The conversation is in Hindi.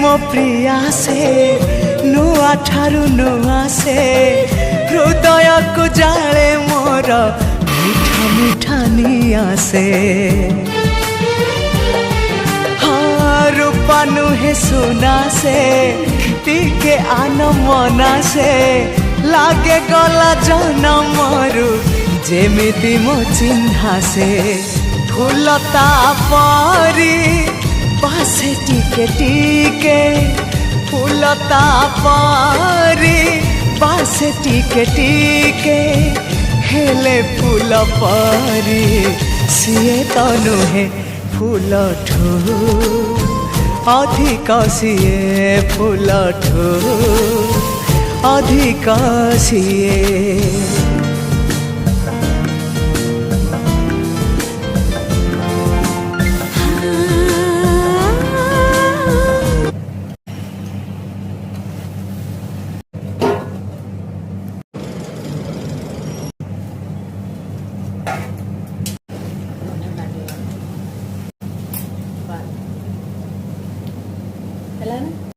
मो प्रिया से नुआ ठारू नुआ से हृदय को जाले मोर मीठा मीठा निया से हाँ रूपा नुहे सुना से टिके आन मना से लागे गला जनमरु जेमिति मो चिन्हा से फूलता परी पासे टिके टिके फूलता परी पासे टिके टिके हेले फूल परी सीए तो नुहे फूल ठू अधिक सीए फूल ठू अधिक सीए।